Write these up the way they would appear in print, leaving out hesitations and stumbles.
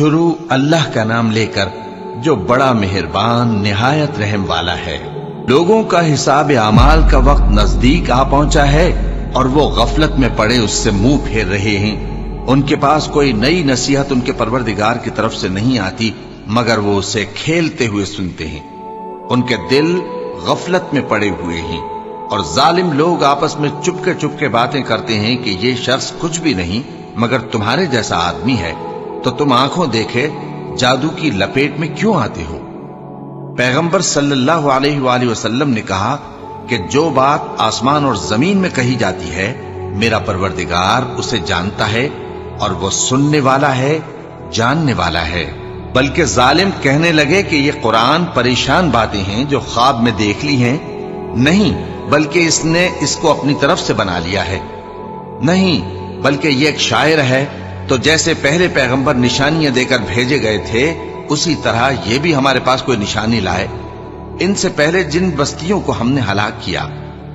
شروع اللہ کا نام لے کر جو بڑا مہربان نہایت رحم والا ہے۔ لوگوں کا حساب اعمال کا وقت نزدیک آ پہنچا ہے اور وہ غفلت میں پڑے اس سے منہ پھیر رہے ہیں۔ ان کے پاس کوئی نئی نصیحت ان کے پروردگار کی طرف سے نہیں آتی مگر وہ اسے کھیلتے ہوئے سنتے ہیں۔ ان کے دل غفلت میں پڑے ہوئے ہیں اور ظالم لوگ آپس میں چپکے باتیں کرتے ہیں کہ یہ شخص کچھ بھی نہیں مگر تمہارے جیسا آدمی ہے، تو تم آنکھوں دیکھے جادو کی لپیٹ میں کیوں آتے ہو؟ پیغمبر صلی اللہ علیہ وآلہ وسلم نے کہا کہ جو بات آسمان اور زمین میں کہی جاتی ہے میرا پروردگار اسے جانتا ہے اور وہ سننے والا ہے، جاننے والا ہے۔ بلکہ ظالم کہنے لگے کہ یہ قرآن پریشان باتیں ہیں جو خواب میں دیکھ لی ہیں، نہیں بلکہ اس نے اس کو اپنی طرف سے بنا لیا ہے، نہیں بلکہ یہ ایک شاعر ہے۔ تو جیسے پہلے پیغمبر نشانیاں دے کر بھیجے گئے تھے اسی طرح یہ بھی ہمارے پاس کوئی نشانی لائے۔ ان سے پہلے جن بستیوں کو ہم نے ہلاک کیا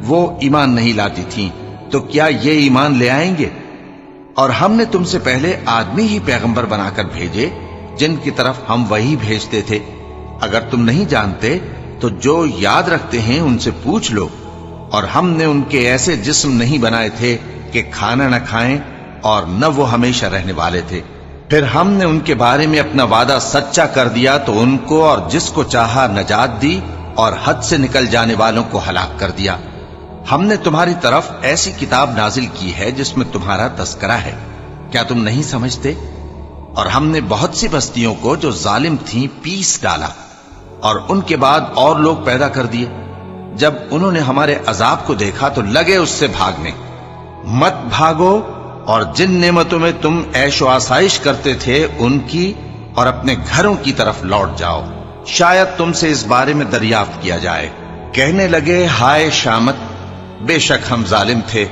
وہ ایمان نہیں لاتی تھیں، تو کیا یہ ایمان لے آئیں گے؟ اور ہم نے تم سے پہلے آدمی ہی پیغمبر بنا کر بھیجے جن کی طرف ہم وہی بھیجتے تھے۔ اگر تم نہیں جانتے تو جو یاد رکھتے ہیں ان سے پوچھ لو۔ اور ہم نے ان کے ایسے جسم نہیں بنائے تھے کہ کھانا نہ کھائیں اور نہ وہ ہمیشہ رہنے والے تھے۔ پھر ہم نے ان کے بارے میں اپنا وعدہ سچا کر دیا تو ان کو اور جس کو چاہا نجات دی اور حد سے نکل جانے والوں کو ہلاک کر دیا۔ ہم نے تمہاری طرف ایسی کتاب نازل کی ہے جس میں تمہارا تذکرہ ہے، کیا تم نہیں سمجھتے؟ اور ہم نے بہت سی بستیوں کو جو ظالم تھیں پیس ڈالا اور ان کے بعد اور لوگ پیدا کر دیے۔ جب انہوں نے ہمارے عذاب کو دیکھا تو لگے اس سے بھاگنے۔ مت بھاگو اور جن نعمتوں میں تم عیش و آسائش کرتے تھے ان کی اور اپنے گھروں کی طرف لوٹ جاؤ، شاید تم سے اس بارے میں دریافت کیا جائے۔ کہنے لگے ہائے شامت، بے شک ہم ظالم تھے۔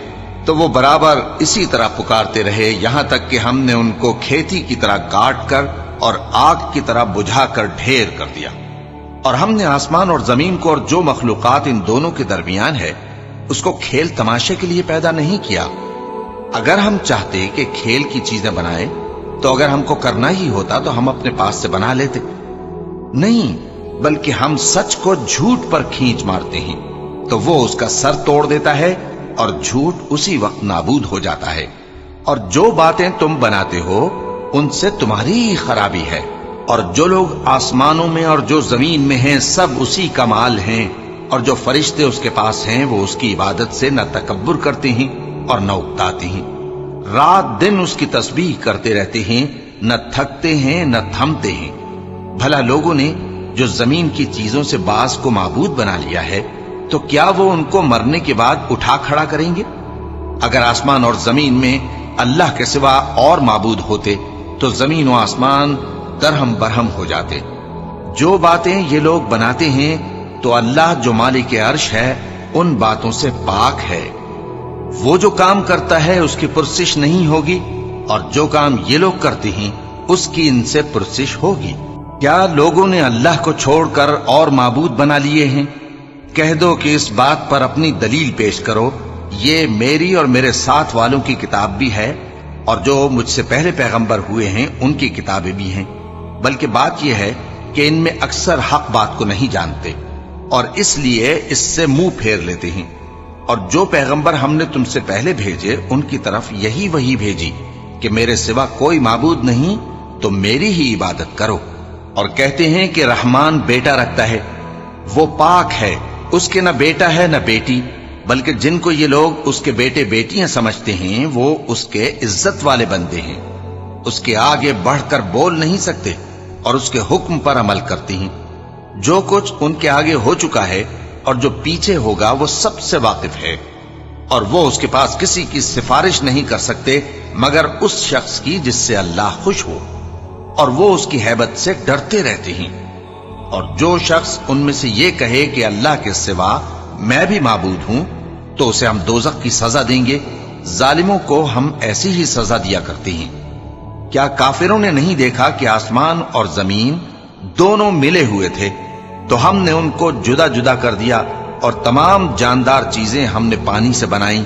تو وہ برابر اسی طرح پکارتے رہے یہاں تک کہ ہم نے ان کو کھیتی کی طرح کاٹ کر اور آگ کی طرح بجھا کر ڈھیر کر دیا۔ اور ہم نے آسمان اور زمین کو اور جو مخلوقات ان دونوں کے درمیان ہے اس کو کھیل تماشے کے لیے پیدا نہیں کیا۔ اگر ہم چاہتے کہ کھیل کی چیزیں بنائیں تو اگر ہم کو کرنا ہی ہوتا تو ہم اپنے پاس سے بنا لیتے، نہیں بلکہ ہم سچ کو جھوٹ پر کھینچ مارتے ہیں تو وہ اس کا سر توڑ دیتا ہے اور جھوٹ اسی وقت نابود ہو جاتا ہے۔ اور جو باتیں تم بناتے ہو ان سے تمہاری ہی خرابی ہے۔ اور جو لوگ آسمانوں میں اور جو زمین میں ہیں سب اسی کا مال ہیں، اور جو فرشتے اس کے پاس ہیں وہ اس کی عبادت سے نہ تکبر کرتے ہیں اور نہ اکتاتے ہیں، رات دن اس کی تسبیح کرتے رہتے ہیں، نہ تھکتے ہیں نہ تھمتے ہیں۔ بھلا لوگوں نے جو زمین کی چیزوں سے بعض کو معبود بنا لیا ہے تو کیا وہ ان کو مرنے کے بعد اٹھا کھڑا کریں گے؟ اگر آسمان اور زمین میں اللہ کے سوا اور معبود ہوتے تو زمین و آسمان درہم برہم ہو جاتے۔ جو باتیں یہ لوگ بناتے ہیں تو اللہ جو مالک عرش ہے ان باتوں سے پاک ہے۔ وہ جو کام کرتا ہے اس کی پرسش نہیں ہوگی، اور جو کام یہ لوگ کرتے ہیں اس کی ان سے پرسش ہوگی۔ کیا لوگوں نے اللہ کو چھوڑ کر اور معبود بنا لیے ہیں؟ کہہ دو کہ اس بات پر اپنی دلیل پیش کرو، یہ میری اور میرے ساتھ والوں کی کتاب بھی ہے اور جو مجھ سے پہلے پیغمبر ہوئے ہیں ان کی کتابیں بھی ہیں۔ بلکہ بات یہ ہے کہ ان میں اکثر حق بات کو نہیں جانتے اور اس لیے اس سے منہ پھیر لیتے ہیں۔ اور جو پیغمبر ہم نے تم سے پہلے بھیجے ان کی طرف یہی وحی بھیجی کہ میرے سوا کوئی معبود نہیں تو میری ہی عبادت کرو۔ اور کہتے ہیں کہ رحمان بیٹا رکھتا ہے، وہ پاک ہے، اس کے نہ بیٹا ہے نہ بیٹی، بلکہ جن کو یہ لوگ اس کے بیٹے بیٹیاں سمجھتے ہیں وہ اس کے عزت والے بندے ہیں، اس کے آگے بڑھ کر بول نہیں سکتے اور اس کے حکم پر عمل کرتے ہیں۔ جو کچھ ان کے آگے ہو چکا ہے اور جو پیچھے ہوگا وہ سب سے واقف ہے، اور وہ اس کے پاس کسی کی سفارش نہیں کر سکتے مگر اس شخص کی جس سے اللہ خوش ہو، اور وہ اس کی ہیبت سے ڈرتے رہتے ہیں۔ اور جو شخص ان میں سے یہ کہے کہ اللہ کے سوا میں بھی معبود ہوں تو اسے ہم دوزخ کی سزا دیں گے۔ ظالموں کو ہم ایسی ہی سزا دیا کرتے ہیں۔ کیا کافروں نے نہیں دیکھا کہ آسمان اور زمین دونوں ملے ہوئے تھے تو ہم نے ان کو جدا جدا کر دیا اور تمام جاندار چیزیں ہم نے پانی سے بنائیں،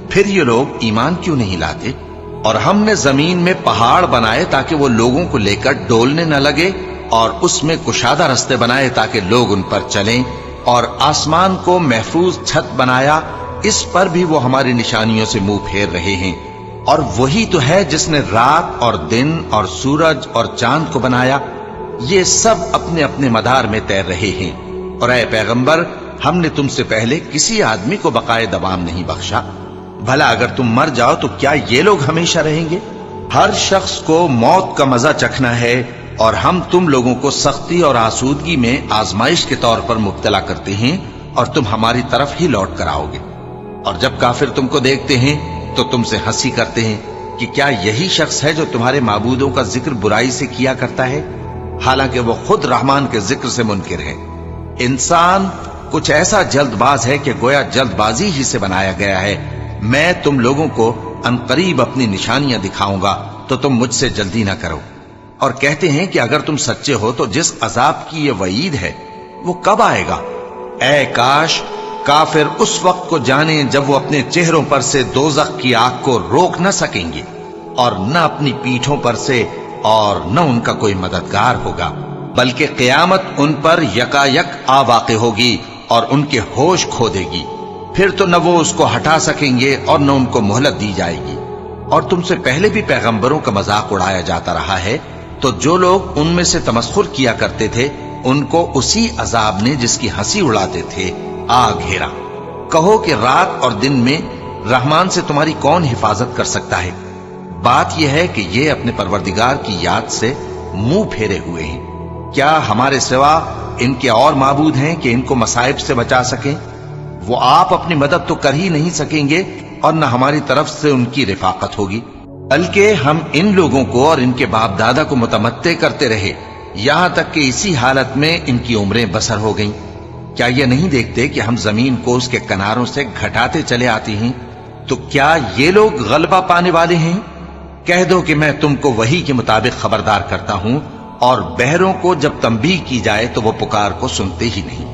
پھر یہ لوگ ایمان کیوں نہیں لاتے؟ اور ہم نے زمین میں پہاڑ بنائے تاکہ وہ لوگوں کو لے کر ڈولنے نہ لگے، اور اس میں کشادہ رستے بنائے تاکہ لوگ ان پر چلیں، اور آسمان کو محفوظ چھت بنایا، اس پر بھی وہ ہماری نشانیوں سے منہ پھیر رہے ہیں۔ اور وہی تو ہے جس نے رات اور دن اور سورج اور چاند کو بنایا، یہ سب اپنے اپنے مدار میں تیر رہے ہیں۔ اور اے پیغمبر، ہم نے تم سے پہلے کسی آدمی کو بقائے دوام نہیں بخشا، بھلا اگر تم مر جاؤ تو کیا یہ لوگ ہمیشہ رہیں گے؟ ہر شخص کو موت کا مزہ چکھنا ہے، اور ہم تم لوگوں کو سختی اور آسودگی میں آزمائش کے طور پر مبتلا کرتے ہیں، اور تم ہماری طرف ہی لوٹ کر آؤ گے۔ اور جب کافر تم کو دیکھتے ہیں تو تم سے ہنسی کرتے ہیں کہ کیا یہی شخص ہے جو تمہارے معبودوں کا ذکر برائی سے کیا کرتا ہے، حالانکہ وہ خود رحمان کے ذکر سے منکر ہے۔ انسان کچھ ایسا جلد باز ہے کہ گویا جلد بازی ہی سے بنایا گیا ہے۔ میں تم لوگوں کو عنقریب اپنی نشانیاں دکھاؤں گا تو تم مجھ سے جلدی نہ کرو۔ اور کہتے ہیں کہ اگر تم سچے ہو تو جس عذاب کی یہ وعید ہے وہ کب آئے گا؟ اے کاش کافر اس وقت کو جانیں جب وہ اپنے چہروں پر سے دوزخ کی آگ کو روک نہ سکیں گے، اور نہ اپنی پیٹھوں پر سے، اور نہ ان کا کوئی مددگار ہوگا، بلکہ قیامت ان پر یکا یک آ واقع ہوگی اور ان کے ہوش کھو دے گی۔ پھر تو نہ وہ اس کو ہٹا سکیں گے اور نہ ان کو مہلت دی جائے گی۔ اور تم سے پہلے بھی پیغمبروں کا مذاق اڑایا جاتا رہا ہے، تو جو لوگ ان میں سے تمسخر کیا کرتے تھے ان کو اسی عذاب نے جس کی ہنسی اڑاتے تھے آ گھیرا۔ کہو کہ رات اور دن میں رحمان سے تمہاری کون حفاظت کر سکتا ہے؟ بات یہ ہے کہ یہ اپنے پروردگار کی یاد سے منہ پھیرے ہوئے ہیں۔ کیا ہمارے سوا ان کے اور معبود ہیں کہ ان کو مصائب سے بچا سکیں؟ وہ آپ اپنی مدد تو کر ہی نہیں سکیں گے، اور نہ ہماری طرف سے ان کی رفاقت ہوگی، بلکہ ہم ان لوگوں کو اور ان کے باپ دادا کو متمتع کرتے رہے، یہاں تک کہ اسی حالت میں ان کی عمریں بسر ہو گئیں۔ کیا یہ نہیں دیکھتے کہ ہم زمین کو اس کے کناروں سے گھٹاتے چلے آتے ہیں؟ تو کیا یہ لوگ غلبہ پانے والے ہیں؟ کہہ دو کہ میں تم کو وحی کے مطابق خبردار کرتا ہوں، اور بہروں کو جب تنبیہ کی جائے تو وہ پکار کو سنتے ہی نہیں۔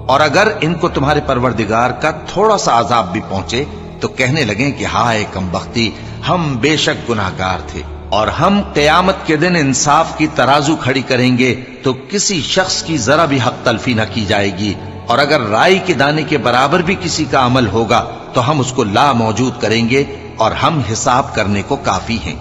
اور اگر ان کو تمہارے پروردگار کا تھوڑا سا عذاب بھی پہنچے تو کہنے لگیں کہ ہائے کم بختی، ہم بے شک گناہگار تھے۔ اور ہم قیامت کے دن انصاف کی ترازو کھڑی کریں گے تو کسی شخص کی ذرا بھی حق تلفی نہ کی جائے گی، اور اگر رائی کے دانے کے برابر بھی کسی کا عمل ہوگا تو ہم اس کو لا موجود کریں گے، اور ہم حساب کرنے کو کافی ہیں۔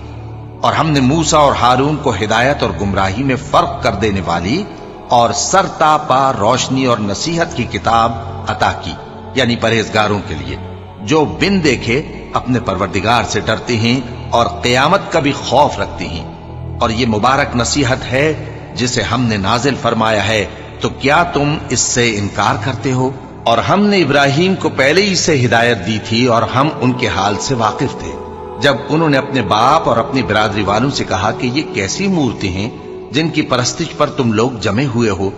اور ہم نے موسیٰ اور ہارون کو ہدایت اور گمراہی میں فرق کر دینے والی اور سر تا پا روشنی اور نصیحت کی کتاب عطا کی، یعنی پرہیزگاروں کے لیے جو بن دیکھے اپنے پروردگار سے ڈرتے ہیں اور قیامت کا بھی خوف رکھتے ہیں۔ اور یہ مبارک نصیحت ہے جسے ہم نے نازل فرمایا ہے، تو کیا تم اس سے انکار کرتے ہو؟ اور ہم نے ابراہیم کو پہلے ہی سے ہدایت دی تھی، اور ہم ان کے حال سے واقف تھے جب انہوں نے اپنے باپ اور اپنی برادری والوں سے کہا کہ یہ کیسی مورتی ہیں جن کی پرستش پر تم لوگ جمے ہوئے ہو۔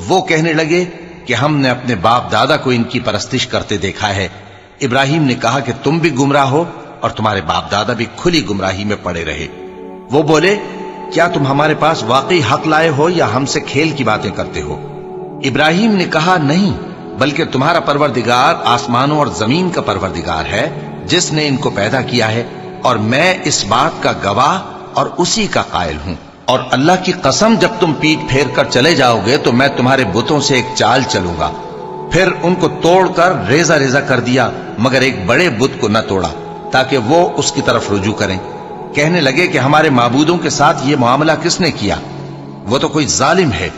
وہ کہنے لگے کہ ہم نے اپنے باپ دادا کو ان کی پرستش کرتے دیکھا ہے۔ ابراہیم نے کہا کہ تم بھی گمراہ ہو اور تمہارے باپ دادا بھی کھلی گمراہی میں پڑے رہے۔ وہ بولے کیا تم ہمارے پاس واقعی حق لائے ہو یا ہم سے کھیل کی باتیں کرتے ہو؟ ابراہیم نے کہا نہیں، بلکہ تمہارا پروردگار آسمانوں اور زمین کا پروردگار ہے جس نے ان کو پیدا کیا ہے، اور میں اس بات کا گواہ اور اسی کا قائل ہوں۔ اور اللہ کی قسم جب تم پیٹ پھیر کر چلے جاؤ گے تو میں تمہارے بتوں سے ایک چال چلوں گا۔ پھر ان کو توڑ کر ریزہ ریزہ کر دیا، مگر ایک بڑے بت کو نہ توڑا تاکہ وہ اس کی طرف رجوع کریں۔ کہنے لگے کہ ہمارے معبودوں کے ساتھ یہ معاملہ کس نے کیا؟ وہ تو کوئی ظالم ہے۔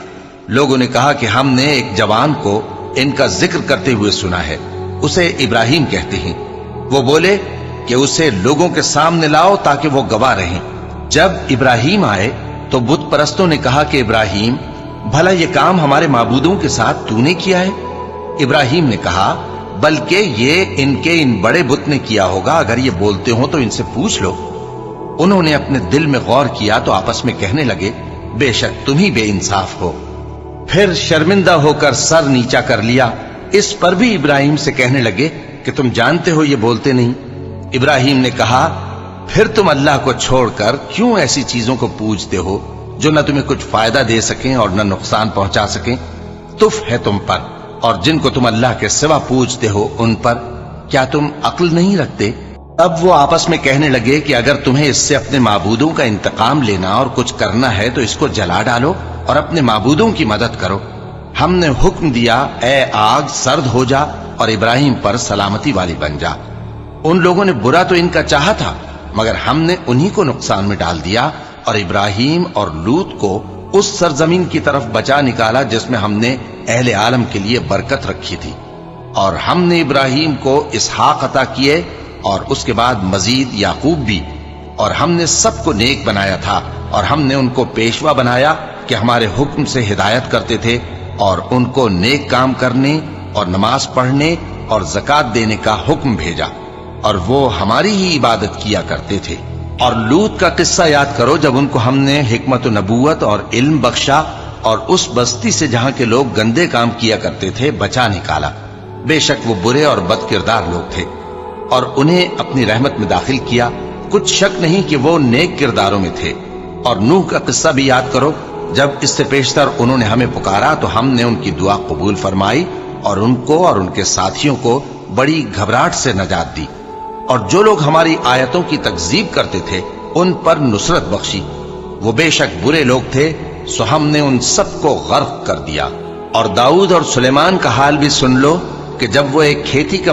لوگوں نے کہا کہ ہم نے ایک جوان کو ان کا ذکر کرتے ہوئے سنا ہے، اسے ابراہیم کہتے ہیں۔ وہ بولے کہ اسے لوگوں کے سامنے لاؤ تاکہ وہ گواہ رہیں۔ جب ابراہیم آئے تو بت پرستوں نے کہا کہ ابراہیم، بھلا یہ کام ہمارے معبودوں کے ساتھ تو نے کیا ہے؟ ابراہیم نے کہا بلکہ یہ ان کے ان بڑے بت نے کیا ہوگا، اگر یہ بولتے ہوں تو ان سے پوچھ لو۔ انہوں نے اپنے دل میں غور کیا تو آپس میں کہنے لگے بے شک تم ہی بے انصاف ہو۔ پھر شرمندہ ہو کر سر نیچا کر لیا۔ اس پر بھی ابراہیم سے کہنے لگے کہ تم جانتے ہو یہ بولتے نہیں۔ ابراہیم نے کہا پھر تم اللہ کو چھوڑ کر کیوں ایسی چیزوں کو پوجتے ہو جو نہ تمہیں کچھ فائدہ دے سکیں اور نہ نقصان پہنچا سکیں؟ تف ہے تم پر اور جن کو تم اللہ کے سوا پوجتے ہو ان پر، کیا تم عقل نہیں رکھتے؟ اب وہ آپس میں کہنے لگے کہ اگر تمہیں اس سے اپنے معبودوں کا انتقام لینا اور کچھ کرنا ہے تو اس کو جلا ڈالو اور اپنے معبودوں کی مدد کرو۔ ہم نے حکم دیا اے آگ سرد ہو جا اور ابراہیم پر سلامتی والی بن جا۔ ان لوگوں نے برا تو ان کا چاہا تھا، مگر ہم نے انہی کو نقصان میں ڈال دیا اور ابراہیم اور لوط کو اس سرزمین کی طرف بچا نکالا جس میں ہم نے اہل عالم کے لیے برکت رکھی تھی۔ اور ہم نے ابراہیم کو اسحاق عطا کیے اور اس کے بعد مزید یعقوب بھی، اور ہم نے سب کو نیک بنایا تھا اور ہم نے ان کو پیشوا بنایا کہ ہمارے حکم سے ہدایت کرتے تھے اور ان کو نیک کام کرنے اور نماز پڑھنے اور زکوٰۃ دینے کا حکم بھیجا، اور وہ ہماری ہی عبادت کیا کرتے تھے۔ اور لوط کا قصہ یاد کرو جب ان کو ہم نے حکمت و نبوت اور علم بخشا اور اس بستی سے جہاں کے لوگ گندے کام کیا کرتے تھے بچا نکالا۔ بے شک وہ برے اور بد کردار لوگ تھے، اور انہیں اپنی رحمت میں داخل کیا، کچھ شک نہیں کہ وہ نیک کرداروں میں تھے۔ اور نوح کا قصہ بھی یاد کرو جب اس سے پیشتر انہوں نے ہمیں پکارا تو ہم نے ان کی دعا قبول فرمائی اور ان کو اور ان کے ساتھیوں کو بڑی گھبراہٹ سے نجات دی، اور جو لوگ ہماری آیتوں کی تکذیب کرتے تھے ان پر نصرت بخشی۔ وہ بے شک برے لوگ تھے، سو ہم نے ان سب کو غرق کر دیا۔ اور داؤد اور سلیمان کا حال بھی سن لو کہ جب وہ ایک کھیتی کا